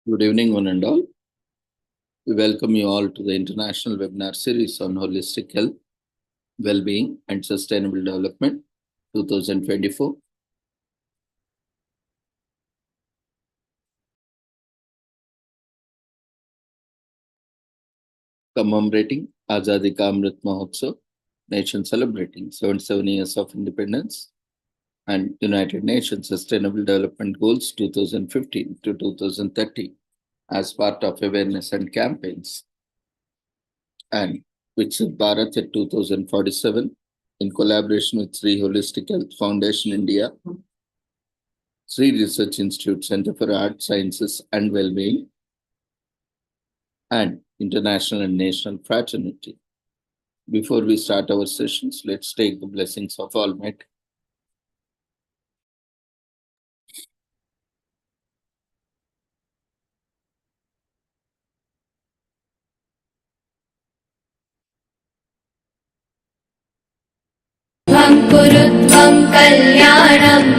Good evening, one and all. We welcome you all to the international webinar series on holistic health, well-being, and sustainable development 2024. Commemorating Azadi Ka Amrit Mahotsav, nation celebrating 77 years of independence, and United Nations Sustainable Development Goals 2015 to 2030 as part of awareness and campaigns, and Viksit Bharat at 2047 in collaboration with Sri Holistic Health Foundation India, Sri Research Institute Center for Art, Sciences and Wellbeing, and international and national fraternity. Before we start our sessions, let's take the blessings of Almighty. कुरुत्वं कल्याणम्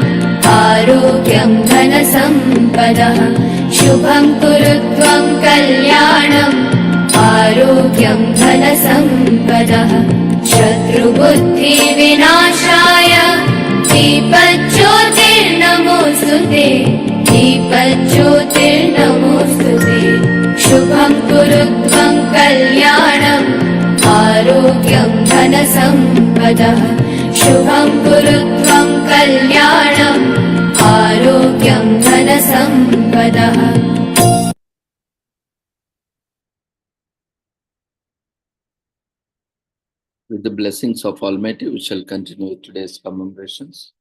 आरोग्यं धनसम्पदः शुभं कुरुत्वं कल्याणम् आरोग्यं धनसम्पदः शत्रुबुद्धिविनाशाय दीपज्योतिर्नमोऽस्तुते दीपज्योतिर्नमोऽस्तुते शुभं कुरुत्वं कल्याणम् आरोग्यं धनसम्पदः शुभं कुरुत्वं कल्याणम् आरोग्यं धनसम्पदः. With the blessings of Almighty, we shall continue with today's commemorations.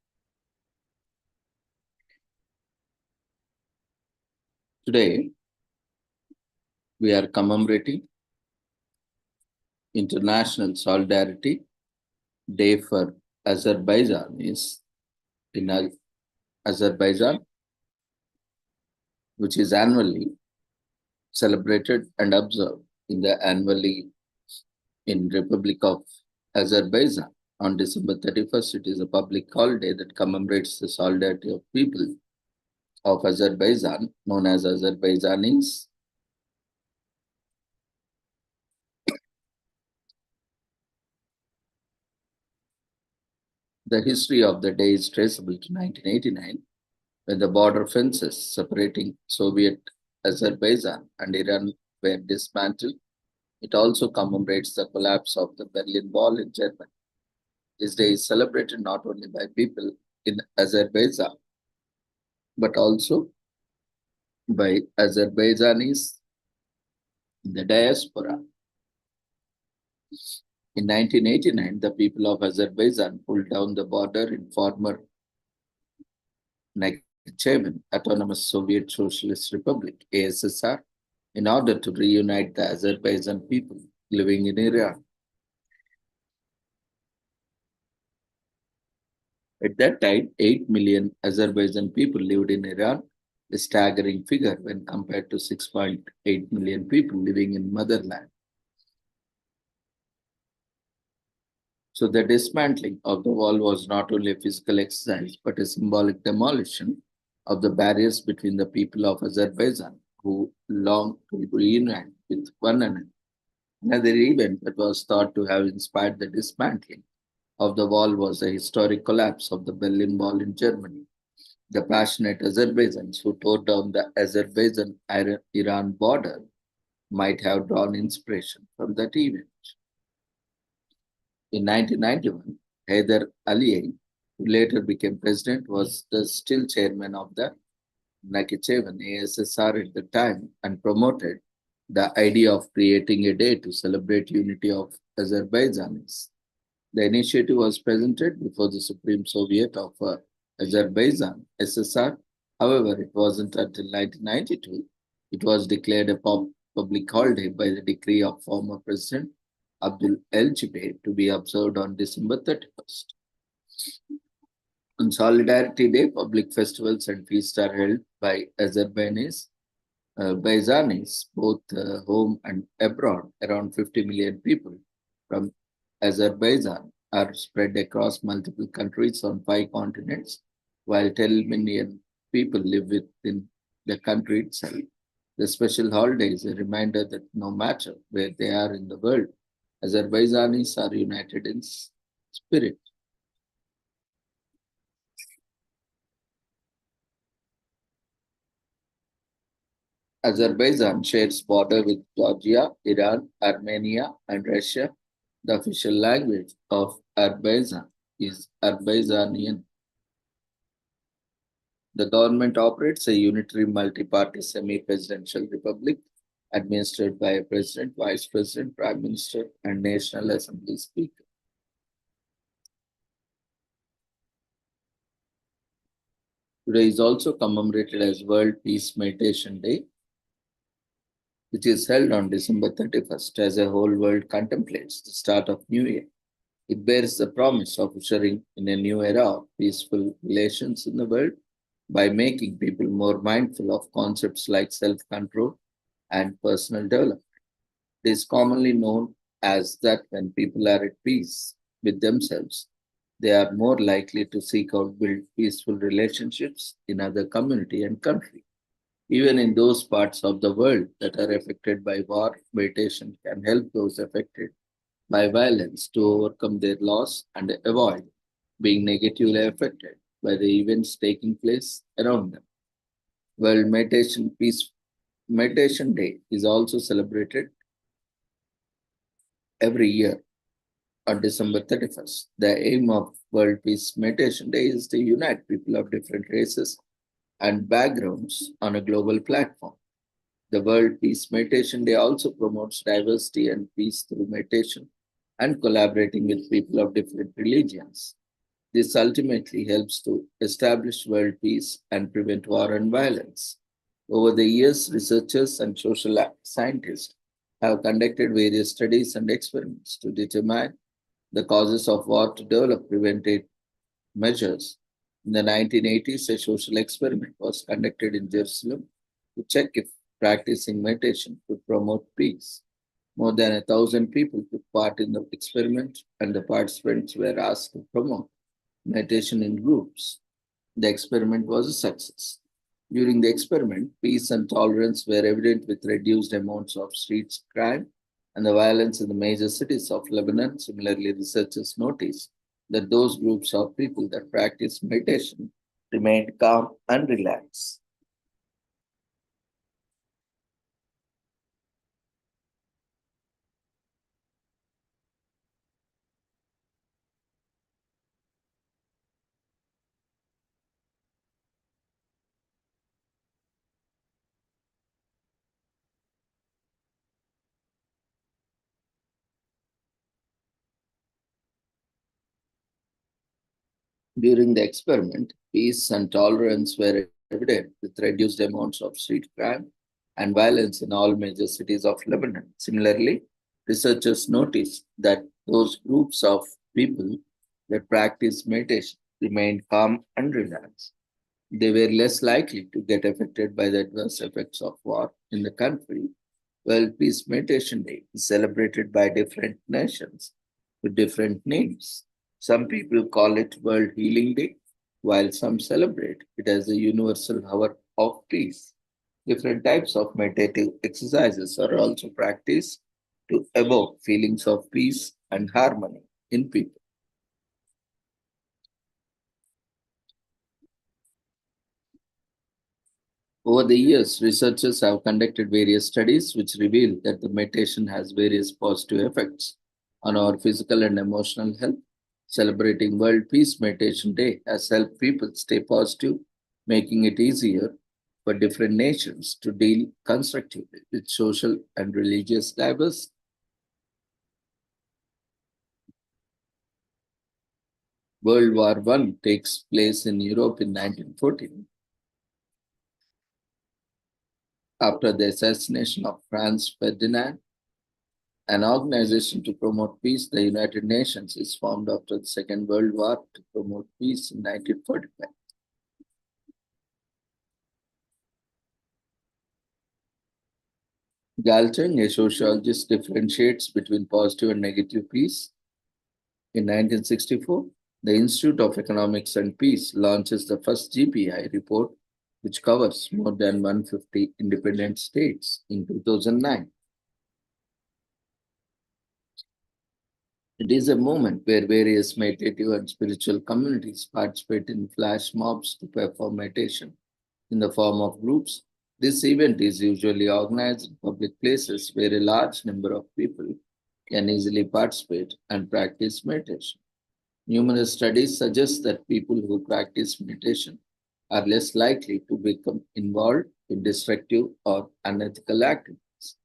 Today, we are commemorating International Solidarity Day for Azerbaijanis in Azerbaijan, which is annually celebrated and observed in Republic of Azerbaijan on December 31st. It is a public holiday that commemorates the solidarity of people of Azerbaijan, known as Azerbaijanis. The history of the day is traceable to 1989, when the border fences separating Soviet Azerbaijan and Iran were dismantled. It also commemorates the collapse of the Berlin Wall in Germany. This day is celebrated not only by people in Azerbaijan, but also by Azerbaijanis in the diaspora. In 1989, the people of Azerbaijan pulled down the border in former Nakhichevan Autonomous Soviet Socialist Republic, ASSR, in order to reunite the Azerbaijan people living in Iran. At that time, 8 million Azerbaijan people lived in Iran, a staggering figure when compared to 6.8 million people living in motherland. So the dismantling of the wall was not only a physical exercise, but a symbolic demolition of the barriers between the people of Azerbaijan who longed to reunite with one another. Another event that was thought to have inspired the dismantling of the wall was the historic collapse of the Berlin Wall in Germany. The passionate Azerbaijans who tore down the Azerbaijan-Iran border might have drawn inspiration from that event. In 1991, Haider Aliyev, who later became president, was the still chairman of the Nakhichevan ASSR at the time and promoted the idea of creating a day to celebrate unity of Azerbaijanis. The initiative was presented before the Supreme Soviet of Azerbaijan, SSR. However, it wasn't until 1992 it was declared a public holiday by the decree of former President Abdul Elchibey to be observed on December 31st. On Solidarity Day, public festivals and feasts are held by Azerbaijanis, both home and abroad. Around 50 million people from Azerbaijan are spread across multiple countries on 5 continents, while 10 million people live within the country itself. The special holiday is a reminder that no matter where they are in the world, Azerbaijanis are united in spirit. Azerbaijan shares border with Georgia, Iran, Armenia, and Russia. The official language of Azerbaijan is Azerbaijanian. The government operates a unitary multi-party semi-presidential republic administered by a president, vice president, prime minister, and National Assembly speaker. Today is also commemorated as World Peace Meditation Day, which is held on December 31st as the whole world contemplates the start of New Year. It bears the promise of ushering in a new era of peaceful relations in the world by making people more mindful of concepts like self-control and personal development. It is commonly known as that when people are at peace with themselves, they are more likely to seek out build peaceful relationships in other community and country. Even in those parts of the world that are affected by war, meditation can help those affected by violence to overcome their loss and avoid being negatively affected by the events taking place around them. World Meditation Day is also celebrated every year on December 31st. The aim of World Peace Meditation Day is to unite people of different races and backgrounds on a global platform. The World Peace Meditation Day also promotes diversity and peace through meditation and collaborating with people of different religions. This ultimately helps to establish world peace and prevent war and violence. Over the years, researchers and social scientists have conducted various studies and experiments to determine the causes of war to develop preventive measures. In the 1980s, a social experiment was conducted in Jerusalem to check if practicing meditation could promote peace. More than 1,000 people took part in the experiment, and the participants were asked to promote meditation in groups. The experiment was a success. During the experiment, peace and tolerance were evident with reduced amounts of street crime and the violence in the major cities of Lebanon. Similarly, researchers noticed that those groups of people that practiced meditation remained calm and relaxed. During the experiment, peace and tolerance were evident with reduced amounts of street crime and violence in all major cities of Lebanon. Similarly, researchers noticed that those groups of people that practiced meditation remained calm and relaxed. They were less likely to get affected by the adverse effects of war in the country. World Peace Meditation Day is celebrated by different nations with different names. Some people call it World Healing Day, while some celebrate it as a universal hour of peace. Different types of meditative exercises are also practiced to evoke feelings of peace and harmony in people. Over the years, researchers have conducted various studies which reveal that the meditation has various positive effects on our physical and emotional health. Celebrating World Peace Meditation Day has helped people stay positive, making it easier for different nations to deal constructively with social and religious diversity. World War I takes place in Europe in 1914 after the assassination of Franz Ferdinand. An organization to promote peace, the United Nations, is formed after the Second World War to promote peace in 1945. Galtung, a sociologist, differentiates between positive and negative peace. In 1964, the Institute of Economics and Peace launches the first GPI report which covers more than 150 independent states in 2009. It is a moment where various meditative and spiritual communities participate in flash mobs to perform meditation in the form of groups. This event is usually organized in public places where a large number of people can easily participate and practice meditation. Numerous studies suggest that people who practice meditation are less likely to become involved in destructive or unethical activities.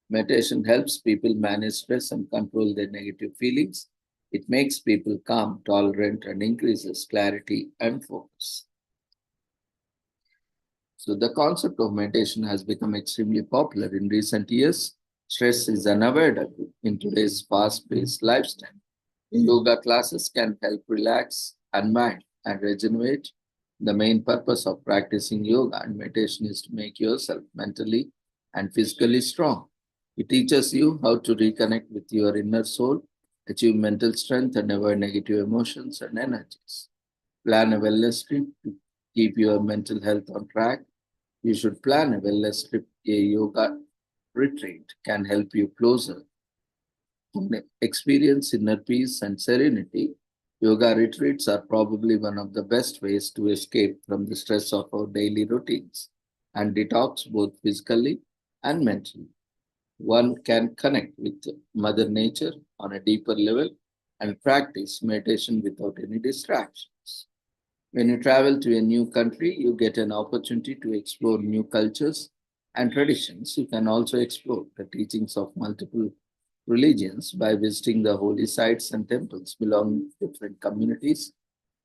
Meditation helps people manage stress and control their negative feelings. It makes people calm, tolerant, and increases clarity and focus. So, the concept of meditation has become extremely popular in recent years. Stress is unavoidable in today's fast paced lifestyle. Yoga classes can help relax, unwind, and regenerate. The main purpose of practicing yoga and meditation is to make yourself mentally and physically strong. It teaches you how to reconnect with your inner soul, achieve mental strength, and avoid negative emotions and energies. Plan a wellness trip to keep your mental health on track. You should plan a wellness trip. A yoga retreat can help you closer experience inner peace and serenity. Yoga retreats are probably one of the best ways to escape from the stress of our daily routines and detox both physically and mentally. One can connect with Mother Nature on a deeper level and practice meditation without any distractions. When you travel to a new country, you get an opportunity to explore new cultures and traditions. You can also explore the teachings of multiple religions by visiting the holy sites and temples belonging to different communities.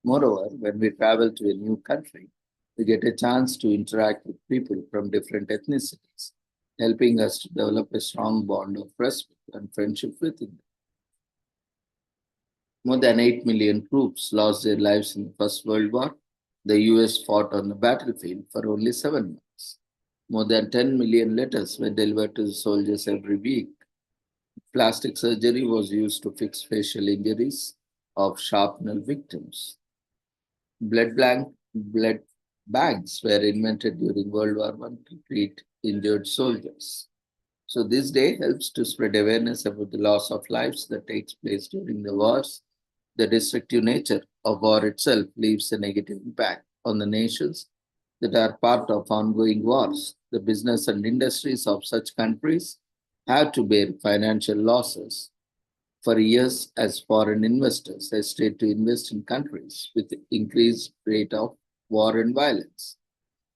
Moreover, when we travel to a new country, we get a chance to interact with people from different ethnicities, helping us to develop a strong bond of respect and friendship within them. More than 8 million troops lost their lives in the First World War. The US fought on the battlefield for only 7 months. More than 10 million letters were delivered to the soldiers every week. Plastic surgery was used to fix facial injuries of shrapnel victims. Blood bags were invented during World War I to treat injured soldiers. So this day helps to spread awareness about the loss of lives that takes place during the wars. The destructive nature of war itself leaves a negative impact on the nations that are part of ongoing wars. The business and industries of such countries have to bear financial losses. For years, as foreign investors hesitate to invest in countries with increased rate of war and violence.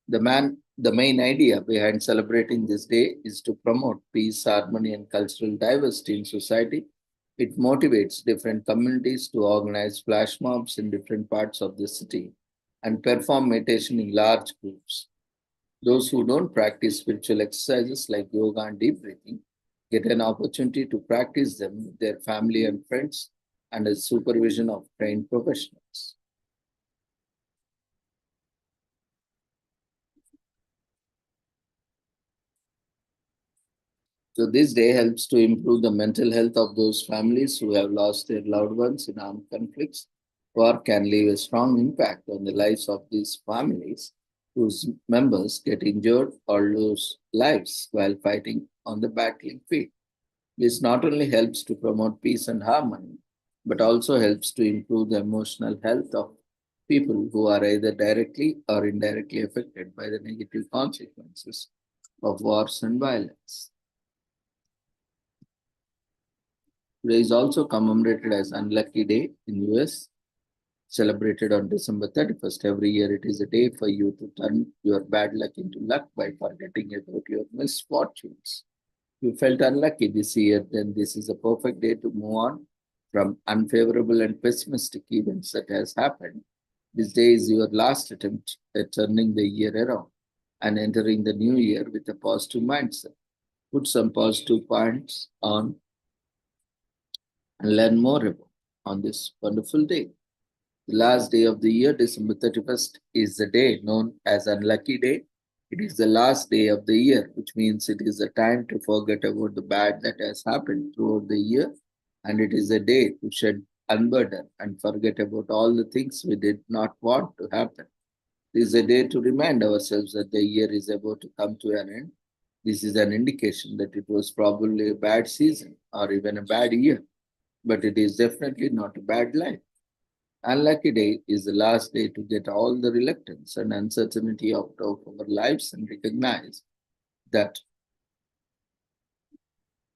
The main idea behind celebrating this day is to promote peace, harmony, and cultural diversity in society. It motivates different communities to organize flash mobs in different parts of the city and perform meditation in large groups. Those who don't practice spiritual exercises like yoga and deep breathing get an opportunity to practice them with their family and friends under the supervision of trained professionals. So this day helps to improve the mental health of those families who have lost their loved ones in armed conflicts. War can leave a strong impact on the lives of these families whose members get injured or lose lives while fighting on the battling field. This not only helps to promote peace and harmony, but also helps to improve the emotional health of people who are either directly or indirectly affected by the negative consequences of wars and violence. Today is also commemorated as Unlucky Day in US, celebrated on December 31st. Every year it is a day for you to turn your bad luck into luck by forgetting about your misfortunes. If you felt unlucky this year, then this is a perfect day to move on from unfavorable and pessimistic events that has happened. This day is your last attempt at turning the year around and entering the new year with a positive mindset. Put some positive points on and learn more about on this wonderful day. The last day of the year, December 31st, is the day known as Unlucky Day. It is the last day of the year, which means it is a time to forget about the bad that has happened throughout the year, and it is a day to shed unburden and forget about all the things we did not want to happen. This is a day to remind ourselves that the year is about to come to an end. This is an indication that it was probably a bad season or even a bad year, but it is definitely not a bad life. Unlucky day is the last day to get all the reluctance and uncertainty out of our lives and recognize that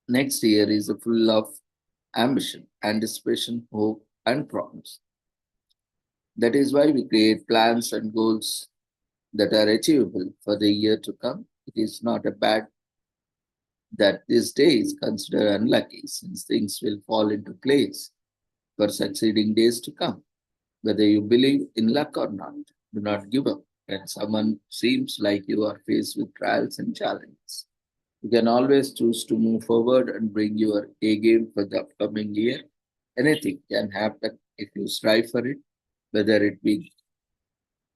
next year is full of ambition, anticipation, hope, and promise. That is why we create plans and goals that are achievable for the year to come. It is not a bad that this day is considered unlucky since things will fall into place for succeeding days to come. Whether you believe in luck or not, do not give up when someone seems like you are faced with trials and challenges. You can always choose to move forward and bring your A game for the upcoming year. Anything can happen if you strive for it, whether it be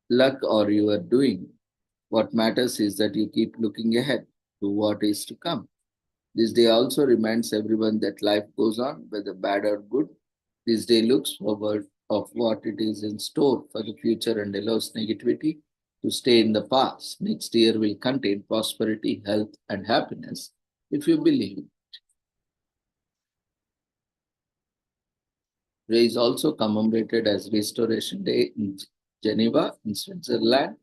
luck or you are doing. What matters is that you keep looking ahead to what is to come. This day also reminds everyone that life goes on, whether bad or good. This day looks forward of what it is in store for the future and allows negativity to stay in the past. Next year will contain prosperity, health, and happiness if you believe. Day is also commemorated as Restoration Day in Geneva, in Switzerland,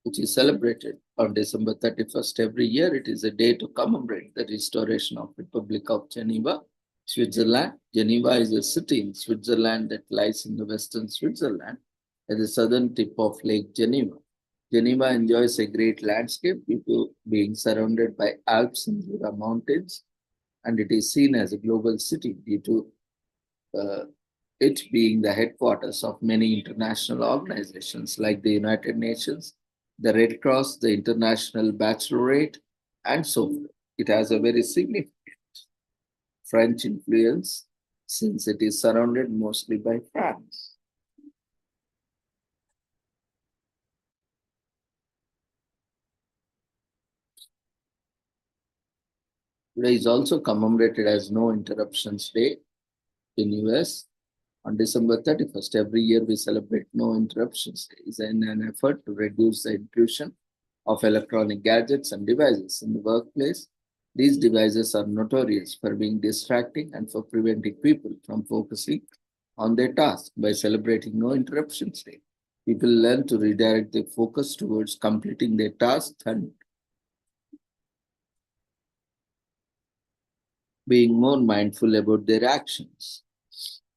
which is celebrated on December 31st every year. It is a day to commemorate the restoration of Republic of Geneva, Switzerland. Geneva is a city in Switzerland that lies in the western Switzerland at the southern tip of Lake Geneva. Geneva enjoys a great landscape due to being surrounded by Alps and Jura mountains, and it is seen as a global city due to uh, it being the headquarters of many international organizations like the United Nations, the Red Cross, the International Baccalaureate, and so forth. It has a very significant French influence since it is surrounded mostly by France. Today is also commemorated as No Interruptions Day in US. On December 31st, every year we celebrate No Interruptions Day in an effort to reduce the intrusion of electronic gadgets and devices in the workplace. These devices are notorious for being distracting and for preventing people from focusing on their task. By celebrating No Interruptions Day, people learn to redirect their focus towards completing their task and being more mindful about their actions.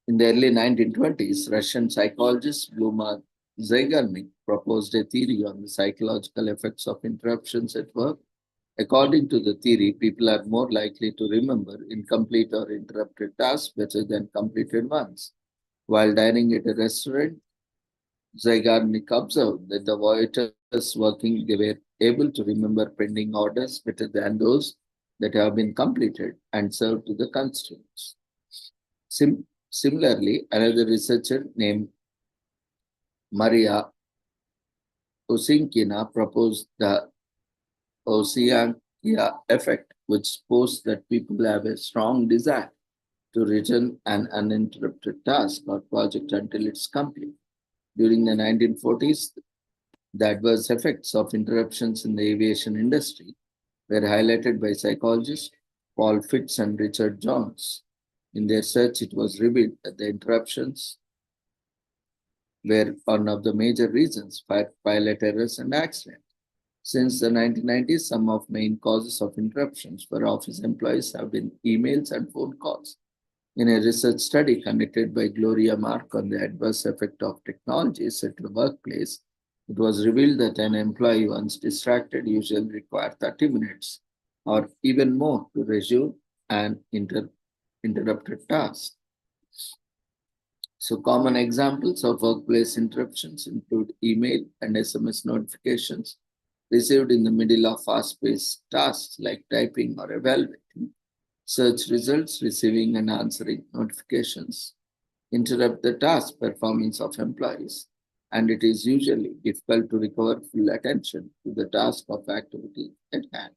In the early 1920s, Russian psychologist Bluma Zygarnik proposed a theory on the psychological effects of interruptions at work. According to the theory, people are more likely to remember incomplete or interrupted tasks better than completed ones. While dining at a restaurant, Zygarnik observed that the waiters working they were able to remember pending orders better than those that have been completed and served to the customers. Similarly, another researcher named Maria Osinkina proposed the Oceania effect, which supposed that people have a strong desire to return an uninterrupted task or project until it's complete. During the 1940s, the adverse effects of interruptions in the aviation industry were highlighted by psychologists Paul Fitts and Richard Jones. In their search, it was revealed that the interruptions were one of the major reasons for pilot errors and accidents. Since the 1990s, some of main causes of interruptions for office employees have been emails and phone calls. In a research study conducted by Gloria Mark on the adverse effect of technologies at the workplace, it was revealed that an employee once distracted usually required 30 minutes or even more to resume an interrupted task. So common examples of workplace interruptions include email and SMS notifications received in the middle of fast-paced tasks like typing or evaluating, search results, receiving and answering notifications, interrupt the task performance of employees, and it is usually difficult to recover full attention to the task of activity at hand.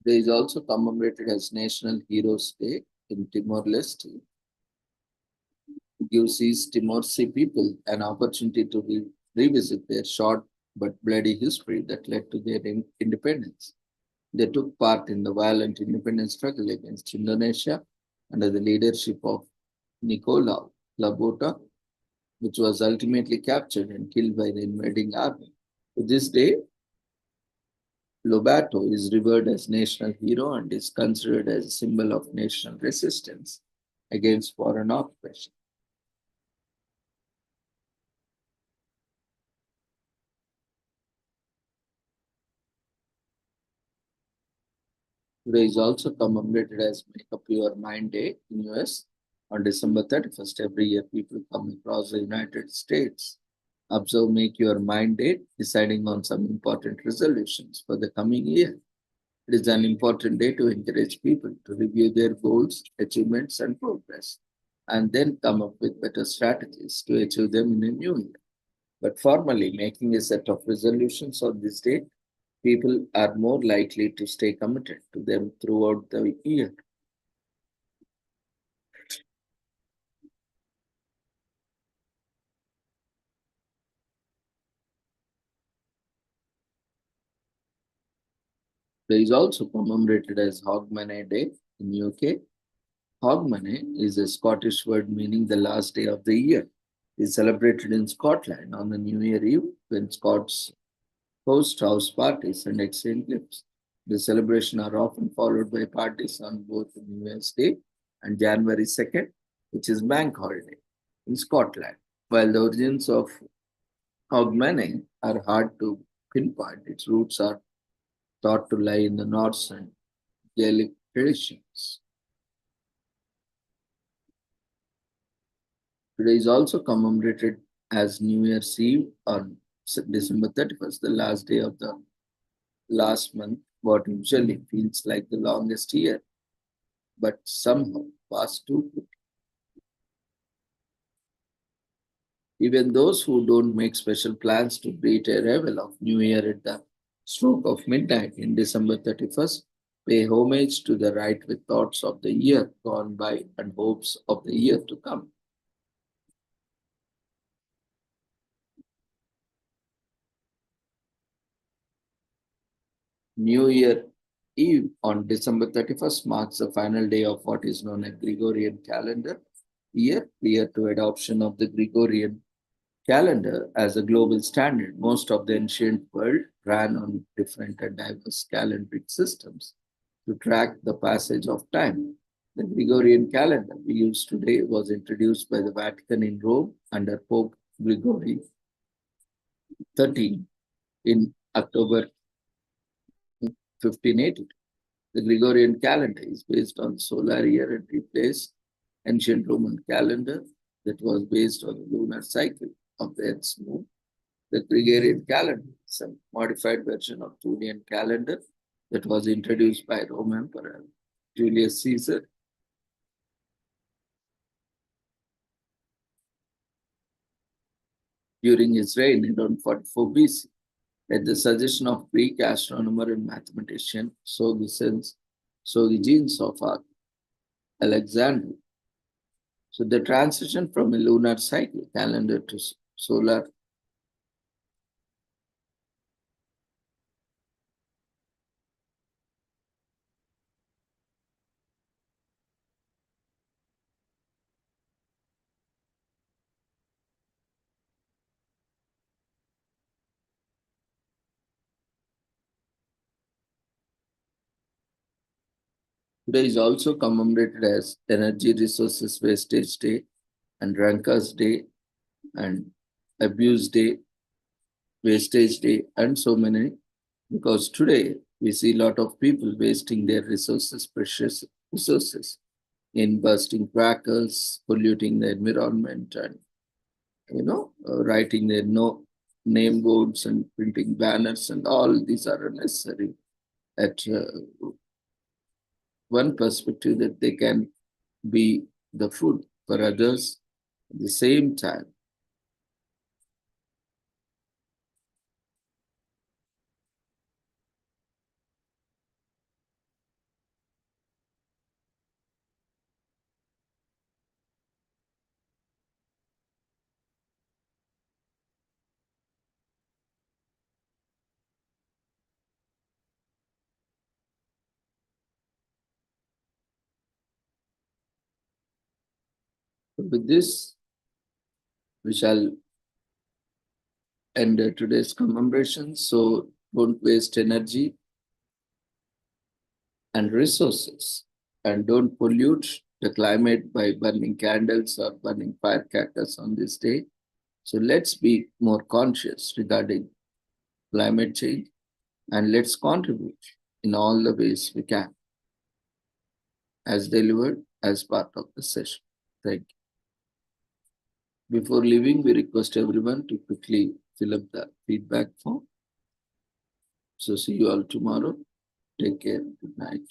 Today is also commemorated as National Heroes Day in Timor-Leste. Gives East Timor-Sea people an opportunity to revisit their short but bloody history that led to their independence. They took part in the violent independence struggle against Indonesia under the leadership of Nicolau Labota, which was ultimately captured and killed by the invading army. To this day, Lobato is revered as national hero and is considered as a symbol of national resistance against foreign occupation. Today is also commemorated as Make Up Your Mind Day in US. On December 31st, every year people come across the United States, observe Make Your Mind Day, deciding on some important resolutions for the coming year. It is an important day to encourage people to review their goals, achievements, and progress, and then come up with better strategies to achieve them in a new year. But formally making a set of resolutions on this day, people are more likely to stay committed to them throughout the year. There is also commemorated as Hogmanay Day in UK. Hogmanay is a Scottish word meaning the last day of the year. It is celebrated in Scotland on the New Year Eve when Scots host house parties and exchange gifts. The celebrations are often followed by parties on both New Year's Day and January 2nd, which is bank holiday in Scotland. While the origins of Hogmanay are hard to pinpoint, its roots are thought to lie in the Norse and Gaelic traditions. Today is also commemorated as New Year's Eve on December 31st, the last day of the last month, what usually feels like the longest year, but somehow passed too quickly. Even those who don't make special plans to greet a arrival of New Year at the stroke of midnight in December 31st pay homage to the right with thoughts of the year gone by and hopes of the year to come. New Year Eve on December 31st marks the final day of what is known as Gregorian calendar year, prior to adoption of the Gregorian calendar as a global standard. Most of the ancient world ran on different and diverse calendric systems to track the passage of time. The Gregorian calendar we use today was introduced by the Vatican in Rome under Pope Gregory XIII in October 1582. The Gregorian calendar is based on solar year and replaced ancient Roman calendar that was based on the lunar cycle of the Earth's moon. The Gregorian calendar is a modified version of Julian calendar that was introduced by Roman Emperor Julius Caesar during his reign in around 44 BC. At the suggestion of Greek astronomer and mathematician Sogdians of Alexandria. So the transition from a lunar cycle calendar to solar today is also commemorated as Energy Resources Wastage Day and Drunkards Day and Abuse Day, Wastage Day, and so many, because today we see a lot of people wasting their resources, precious resources, in bursting crackers, polluting the environment, and writing their no name boards and printing banners, and all these are unnecessary. At one perspective, that they can be the food for others at the same time. With this, we shall end today's commemoration. So don't waste energy and resources, and don't pollute the climate by burning candles or burning firecrackers on this day. So let's be more conscious regarding climate change, and let's contribute in all the ways we can, as delivered as part of the session. Thank you. Before leaving, we request everyone to quickly fill up the feedback form. So see you all tomorrow. Take care. Good night.